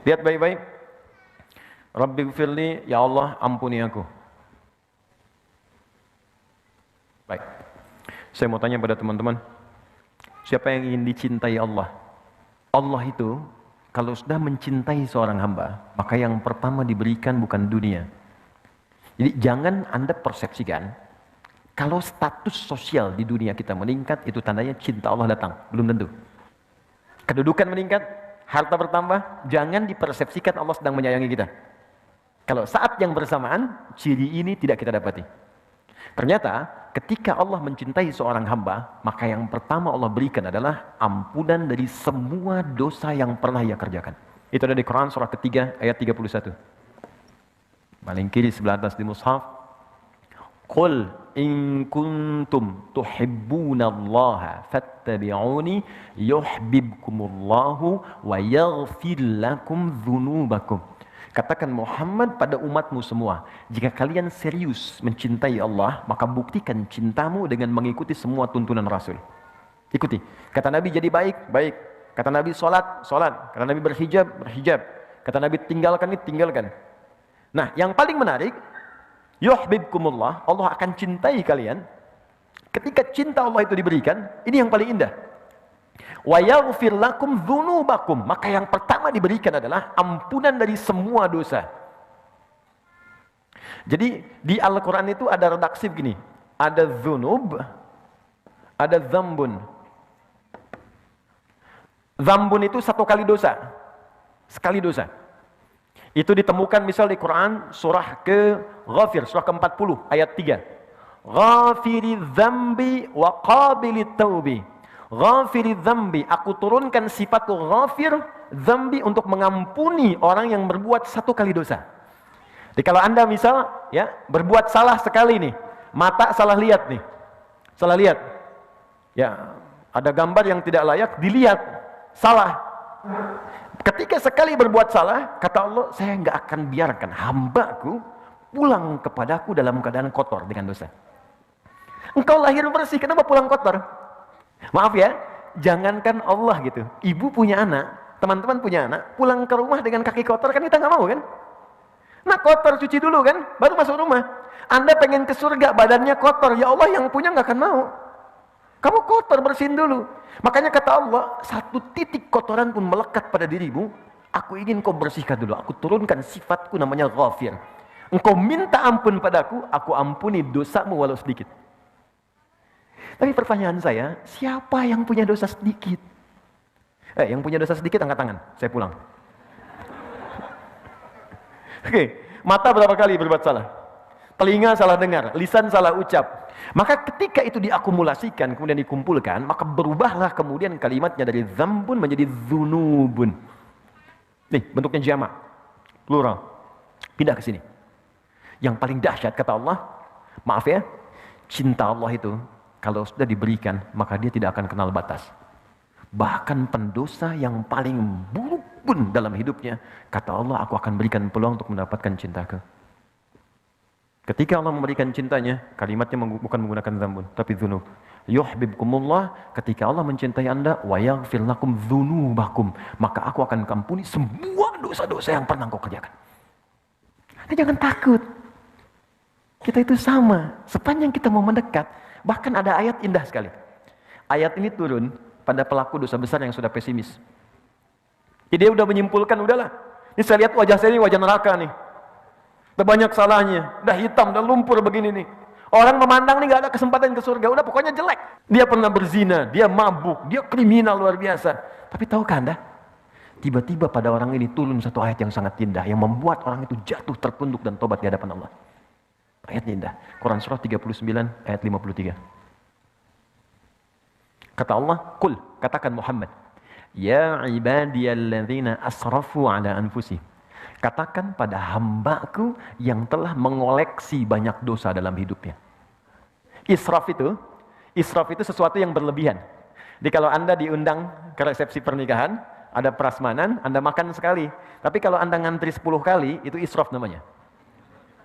Lihat baik-baik. Rabbighfirli, ya Allah ampuni aku. Baik. Saya mau tanya pada teman-teman, siapa yang ingin dicintai Allah? Allah itu kalau sudah mencintai seorang hamba, maka yang pertama diberikan bukan dunia. Jadi jangan Anda persepsikan kalau status sosial di dunia kita meningkat, itu tandanya cinta Allah datang. Belum tentu. Kedudukan meningkat, harta bertambah, jangan dipersepsikan Allah sedang menyayangi kita. Kalau saat yang bersamaan, ciri ini tidak kita dapati. Ternyata ketika Allah mencintai seorang hamba, maka yang pertama Allah berikan adalah ampunan dari semua dosa yang pernah ia kerjakan. Itu ada di Quran surah ketiga ayat 31. Paling kiri sebelah atas di mushaf. Qul in kuntum tuhibbunallaha fattabi'uni yuhibbukumullahu wa yaghfir lakum dzunubakum. Katakan Muhammad pada umatmu semua, jika kalian serius mencintai Allah, maka buktikan cintamu dengan mengikuti semua tuntunan Rasul. Ikuti. Kata Nabi jadi baik, baik. Kata Nabi sholat, sholat. Kata Nabi berhijab, berhijab. Kata Nabi tinggalkan ini, tinggalkan. Nah, yang paling menarik, yuhibbukumullah, Allah akan cintai kalian. Ketika cinta Allah itu diberikan, ini yang paling indah. Wa yaghfir lakum dzunubakum, maka yang pertama diberikan adalah ampunan dari semua dosa. Jadi di Al-Qur'an itu ada redaksi begini, ada dzunub, ada dzambun. Dzambun itu satu kali dosa. Sekali dosa. Itu ditemukan misal di Quran surah ke-Ghafir, surah ke-40 ayat 3. Ghafiri dzambi wa qabilit taubi. Ghafiri dzambi, aku turunkan sifat ghafir dzambi untuk mengampuni orang yang berbuat satu kali dosa. Jadi kalau Anda misal ya berbuat salah sekali nih, mata salah lihat nih. Salah lihat. Ya, ada gambar yang tidak layak dilihat, salah. Ketika sekali berbuat salah, kata Allah, saya enggak akan biarkan hambaku pulang kepadaku dalam keadaan kotor dengan dosa. Engkau lahir bersih, kenapa pulang kotor? Maaf ya, jangankan Allah gitu. Ibu punya anak, teman-teman punya anak, pulang ke rumah dengan kaki kotor kan kita nggak mau kan? Nah kotor cuci dulu kan, baru masuk rumah. Anda pengen ke surga, badannya kotor, ya Allah yang punya nggak akan mau. Kamu kotor, bersihin dulu. Makanya kata Allah, satu titik kotoran pun melekat pada dirimu, aku ingin kau bersihkan dulu. Aku turunkan sifatku namanya Ghafir. Engkau minta ampun padaku, aku ampuni dosamu walau sedikit. Tapi pertanyaan saya, siapa yang punya dosa sedikit? Yang punya dosa sedikit angkat tangan, saya pulang. Oke, mata berapa kali berbuat salah? Telinga salah dengar, lisan salah ucap. Maka ketika itu diakumulasikan, kemudian dikumpulkan, maka berubahlah kemudian kalimatnya dari dzambun menjadi dzunubun. Nih, bentuknya jamak, plural. Pindah ke sini. Yang paling dahsyat kata Allah, maaf ya, cinta Allah itu kalau sudah diberikan, maka dia tidak akan kenal batas. Bahkan pendosa yang paling buruk pun dalam hidupnya, kata Allah, aku akan berikan peluang untuk mendapatkan cintaku. Ketika Allah memberikan cintanya, kalimatnya bukan menggunakan dzambun, tapi dzunub. Yuhibbukumullah, ketika Allah mencintai Anda, wa yaghfir lakum dzunubakum, maka aku akan ampuni semua dosa-dosa yang pernah kau kerjakan. Anda jangan takut. Kita itu sama, sepanjang kita mau mendekat. Bahkan ada ayat indah sekali. Ayat ini turun pada pelaku dosa besar yang sudah pesimis. Jadi dia udah menyimpulkan, udahlah. Ini saya lihat wajah saya ini wajah neraka nih. Udah banyak salahnya, udah hitam, udah lumpur begini nih. Orang memandang nih gak ada kesempatan ke surga, udah pokoknya jelek. Dia pernah berzina, dia mabuk, dia kriminal luar biasa. Tapi tahukah Anda? Tiba-tiba pada orang ini turun satu ayat yang sangat indah, yang membuat orang itu jatuh tertunduk dan tobat di hadapan Allah. Ayatnya indah. Quran surah 39 ayat 53. Kata Allah, "Qul," katakan Muhammad, "Ya ibadiyalladzina asrafu ala anfusihim." Katakan pada hambaku yang telah mengoleksi banyak dosa dalam hidupnya. Israf itu sesuatu yang berlebihan. Jadi kalau Anda diundang ke resepsi pernikahan, ada prasmanan, Anda makan sekali. Tapi kalau Anda ngantri 10 kali, itu israf namanya.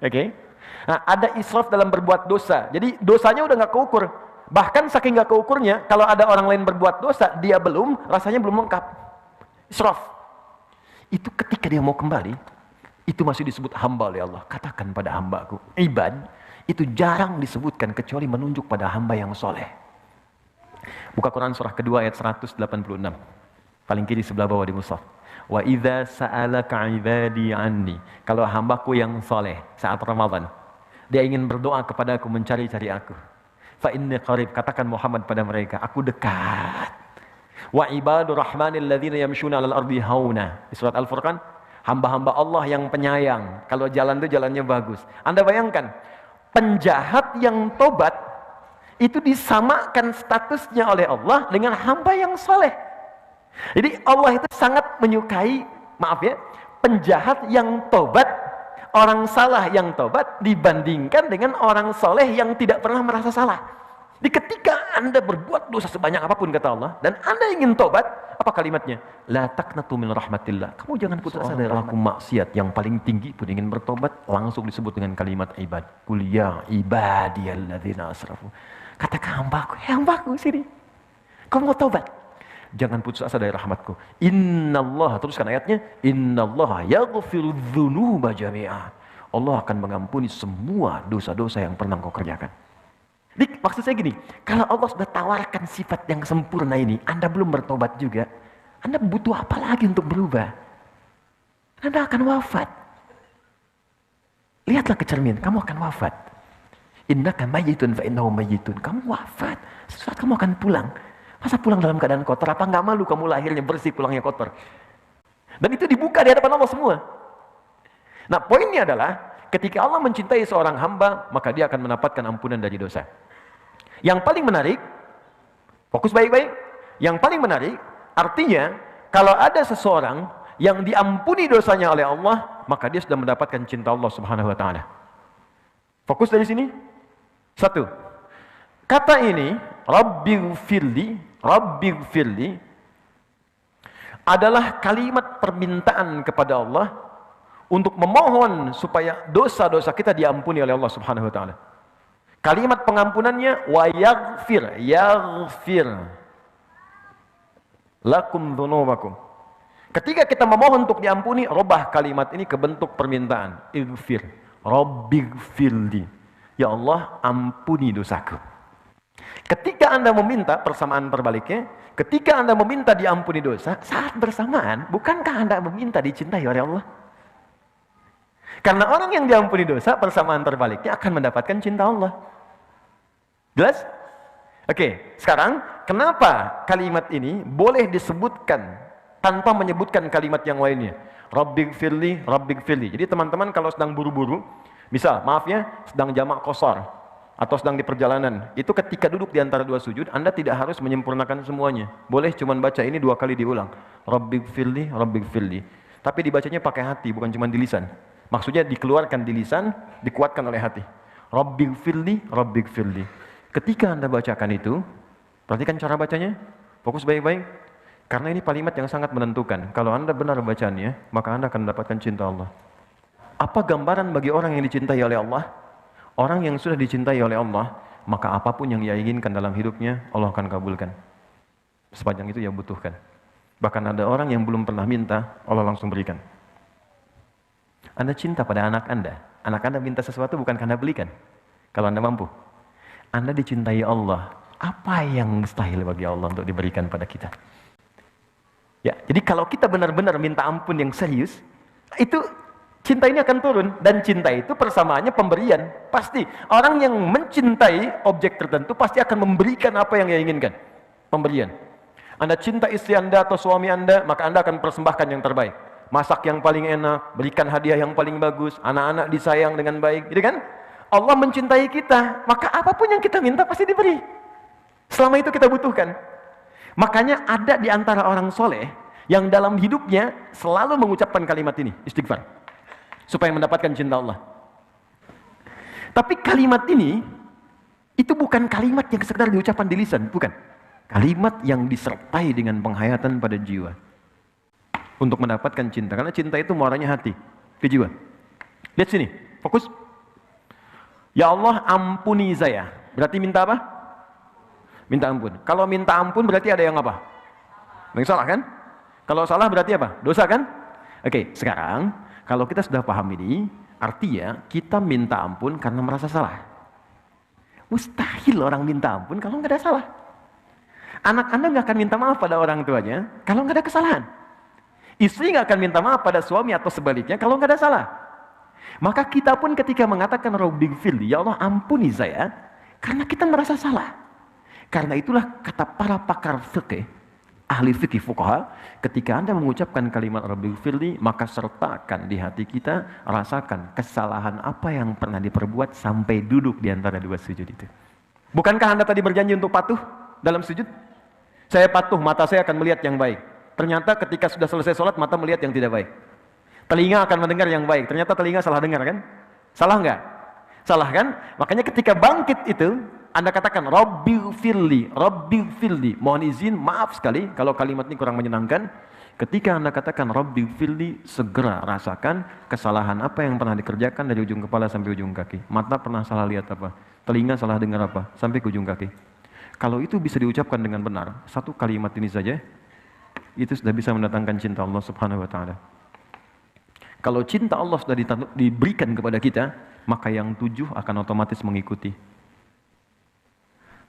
Oke? Nah, ada israf dalam berbuat dosa. Jadi dosanya udah nggak keukur. Bahkan saking nggak keukurnya, kalau ada orang lain berbuat dosa, dia belum, rasanya belum lengkap. Israf. itu ketika dia mau kembali, itu masih disebut hamba oleh Allah. Katakan pada hambaku, ibad, itu jarang disebutkan kecuali menunjuk pada hamba yang soleh. Buka Quran surah kedua ayat 186. Paling kiri sebelah bawah di mushaf. Wa idza sa'alaka 'ibadi 'anni. Kalau hambaku yang soleh saat Ramadan, dia ingin berdoa kepadaku, mencari-cari aku. Fa inni qarib, katakan Muhammad pada mereka, aku dekat. Wa ibadur rahmanil ladzina yamshuna 'alal ardi hauna. Di surat Al-Furqan, hamba-hamba Allah yang penyayang. Kalau jalan itu jalannya bagus. Anda bayangkan, penjahat yang tobat itu disamakan statusnya oleh Allah dengan hamba yang soleh. Jadi Allah itu sangat menyukai, maaf ya, penjahat yang tobat, orang salah yang tobat dibandingkan dengan orang soleh yang tidak pernah merasa salah. Di ketika Anda berbuat dosa sebanyak apapun kata Allah, dan Anda ingin tobat, apa kalimatnya? La taqnatu min rahmatillah. Kamu jangan putus asa dari pelaku maksiat yang paling tinggi pun ingin bertobat, langsung disebut dengan kalimat ibad. Qul ya ibadiyalladzina asrafu. Katakan hambaku sini. Kamu mau tobat? Jangan putus asa dari rahmatku. Innallaha, teruskan ayatnya, innallaha yaghfiru dzunuba jami'a. Allah akan mengampuni semua dosa-dosa yang pernah kau kerjakan. Jadi maksud saya gini, kalau Allah sudah tawarkan sifat yang sempurna ini, Anda belum bertobat juga, Anda butuh apa lagi untuk berubah? Anda akan wafat. Lihatlah ke cermin, kamu akan wafat. Innaka mayyitun fa innahu mayyitun. Kamu wafat, sesuatu kamu akan pulang. Masa pulang dalam keadaan kotor? Apa nggak malu kamu lahirnya bersih, pulangnya kotor? Dan itu dibuka di hadapan Allah semua. Nah, poinnya adalah ketika Allah mencintai seorang hamba, maka dia akan mendapatkan ampunan dari dosa. Yang paling menarik, fokus baik-baik. Yang paling menarik, artinya kalau ada seseorang yang diampuni dosanya oleh Allah, maka dia sudah mendapatkan cinta Allah Subhanahu wa taala. Fokus dari sini. Satu. Kata ini, Rabbighfirli adalah kalimat permintaan kepada Allah untuk memohon supaya dosa-dosa kita diampuni oleh Allah Subhanahu wa taala. Kalimat pengampunannya wa yaghfir lakum dzunubakum. Ketika kita memohon untuk diampuni, robah kalimat ini ke bentuk permintaan. Ighfir, Rabbighfirli. Ya Allah, ampuni dosaku. Ketika Anda meminta, persamaan terbaliknya, ketika Anda meminta diampuni dosa, saat bersamaan, bukankah Anda meminta dicintai oleh Allah? Karena orang yang diampuni dosa, persamaan terbaliknya akan mendapatkan cinta Allah. Jelas? Oke, sekarang kenapa kalimat ini boleh disebutkan tanpa menyebutkan kalimat yang lainnya? Rabbighfirli, Rabbighfirli. Jadi teman-teman kalau sedang buru-buru, misal, maaf ya, sedang jamak qashar, atau sedang di perjalanan, itu ketika duduk di antara dua sujud, Anda tidak harus menyempurnakan semuanya. Boleh cuman baca ini 2 kali diulang. Rabbighfirli, Rabbighfirli. Tapi dibacanya pakai hati, bukan cuma di lisan. Maksudnya dikeluarkan di lisan, dikuatkan oleh hati. Rabbighfirli, Rabbighfirli. Ketika Anda bacakan itu, perhatikan cara bacanya, fokus baik-baik. Karena ini kalimat yang sangat menentukan. Kalau Anda benar bacanya, maka Anda akan mendapatkan cinta Allah. Apa gambaran bagi orang yang dicintai oleh Allah? Orang yang sudah dicintai oleh Allah, maka apapun yang ia inginkan dalam hidupnya, Allah akan kabulkan. Sepanjang itu ia butuhkan. Bahkan ada orang yang belum pernah minta, Allah langsung berikan. Anda cinta pada anak Anda minta sesuatu bukan karena belikan. Kalau Anda mampu. Anda dicintai Allah, apa yang mustahil bagi Allah untuk diberikan pada kita? Ya, jadi kalau kita benar-benar minta ampun yang serius, itu cinta ini akan turun, dan cinta itu persamaannya pemberian. Pasti orang yang mencintai objek tertentu pasti akan memberikan apa yang ia inginkan. Pemberian. Anda cinta istri Anda atau suami Anda, maka Anda akan persembahkan yang terbaik. Masak yang paling enak, berikan hadiah yang paling bagus, anak-anak disayang dengan baik, gitu kan? Allah mencintai kita, maka apapun yang kita minta pasti diberi. Selama itu kita butuhkan. Makanya ada di antara orang soleh yang dalam hidupnya selalu mengucapkan kalimat ini, istighfar, supaya mendapatkan cinta Allah. Tapi kalimat ini, itu bukan kalimat yang sekedar diucapkan di lisan, bukan. Kalimat yang disertai dengan penghayatan pada jiwa. Untuk mendapatkan cinta, karena cinta itu muaranya hati, ke jiwa. Lihat sini, fokus. Ya Allah, ampuni saya. Berarti minta apa? Minta ampun. Kalau minta ampun berarti ada yang apa? Yang salah kan? Kalau salah berarti apa? Dosa kan? Oke, sekarang kalau kita sudah paham ini, artinya kita minta ampun karena merasa salah. Mustahil orang minta ampun kalau nggak ada salah. Anak Anda nggak akan minta maaf pada orang tuanya kalau nggak ada kesalahan. Istri nggak akan minta maaf pada suami atau sebaliknya kalau nggak ada salah. Maka kita pun ketika mengatakan Rabbighfirli, ya Allah ampuni saya, karena kita merasa salah. Karena itulah kata para pakar fikih, ahli fikih fuqaha, ketika Anda mengucapkan kalimat Rabbighfirli, maka sertakan di hati kita, rasakan kesalahan apa yang pernah diperbuat sampai duduk di antara dua sujud itu. Bukankah Anda tadi berjanji untuk patuh dalam sujud? Saya patuh, mata saya akan melihat yang baik. Ternyata ketika sudah selesai sholat, mata melihat yang tidak baik. Telinga akan mendengar yang baik. Ternyata telinga salah dengar kan? Salah enggak? Salah kan? Makanya ketika bangkit itu, Anda katakan Rabbighfirli, Rabbighfirli. Mohon izin, maaf sekali kalau kalimat ini kurang menyenangkan. Ketika Anda katakan Rabbighfirli, segera rasakan kesalahan apa yang pernah dikerjakan dari ujung kepala sampai ujung kaki. Mata pernah salah lihat apa? Telinga salah dengar apa? Sampai ke ujung kaki. Kalau itu bisa diucapkan dengan benar, satu kalimat ini saja, itu sudah bisa mendatangkan cinta Allah Subhanahu wa Ta'ala. Kalau cinta Allah sudah diberikan kepada kita, maka yang 7 akan otomatis mengikuti.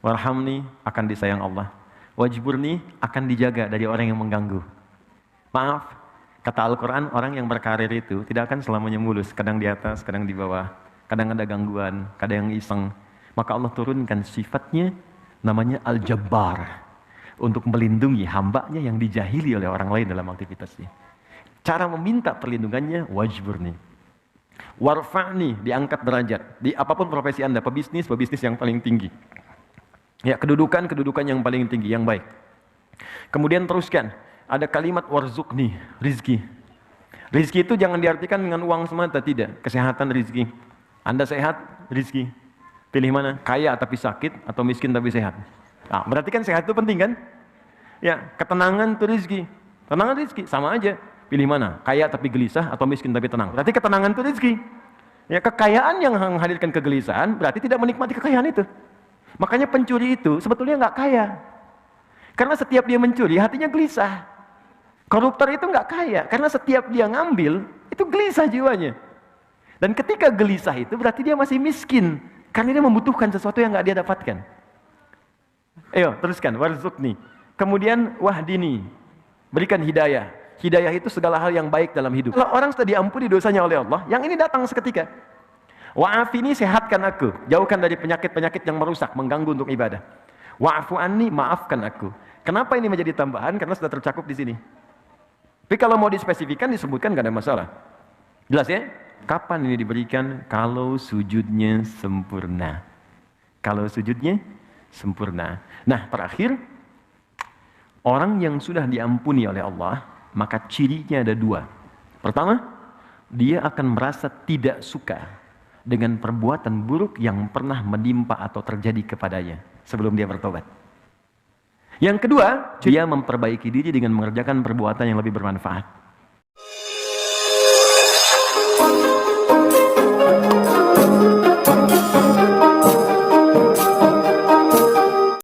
Warhamni akan disayang Allah. Wajburni akan dijaga dari orang yang mengganggu. Maaf, kata Al-Quran, orang yang berkarir itu tidak akan selamanya mulus. Kadang di atas, kadang di bawah. Kadang ada gangguan, kadang yang iseng. Maka Allah turunkan sifatnya, namanya Al-Jabbar, untuk melindungi hambanya yang dijahili oleh orang lain dalam aktivitasnya. Cara meminta perlindungannya, wajburni. Warfa'ni, diangkat derajat. Di apapun profesi Anda, pebisnis yang paling tinggi. Ya, kedudukan yang paling tinggi, yang baik. Kemudian teruskan, ada kalimat warzukni, rizki. Rizki itu jangan diartikan dengan uang semata, tidak. Kesehatan rizki. Anda sehat, rizki. Pilih mana? Kaya tapi sakit, atau miskin tapi sehat. Nah, berarti kan sehat itu penting kan? Ya, ketenangan itu rizki. Tenangan rizki, sama aja. Pilih mana? Kaya tapi gelisah, atau miskin tapi tenang. Berarti ketenangan itu rizki. Ya, kekayaan yang menghadirkan kegelisahan, berarti tidak menikmati kekayaan itu. Makanya pencuri itu sebetulnya nggak kaya. Karena setiap dia mencuri, hatinya gelisah. Koruptor itu nggak kaya, karena setiap dia ngambil, itu gelisah jiwanya. Dan ketika gelisah itu, berarti dia masih miskin. Karena dia membutuhkan sesuatu yang nggak dia dapatkan. Ayo, teruskan. Warzukni. Kemudian, wahdini. Berikan hidayah. Hidayah itu segala hal yang baik dalam hidup. Kalau orang sudah diampuni dosanya oleh Allah, yang ini datang seketika. Wa'afini, sehatkan aku. Jauhkan dari penyakit-penyakit yang merusak, mengganggu untuk ibadah. Wa'afu anni, maafkan aku. Kenapa ini menjadi tambahan? Karena sudah tercakup di sini. Tapi kalau mau dispesifikan, disebutkan nggak ada masalah. Jelas ya? Kapan ini diberikan? Kalau sujudnya sempurna. Kalau sujudnya sempurna. Nah, terakhir, orang yang sudah diampuni oleh Allah, maka cirinya ada 2. Pertama, dia akan merasa tidak suka dengan perbuatan buruk yang pernah menimpa atau terjadi kepadanya sebelum dia bertobat. Yang kedua, dia memperbaiki diri dengan mengerjakan perbuatan yang lebih bermanfaat.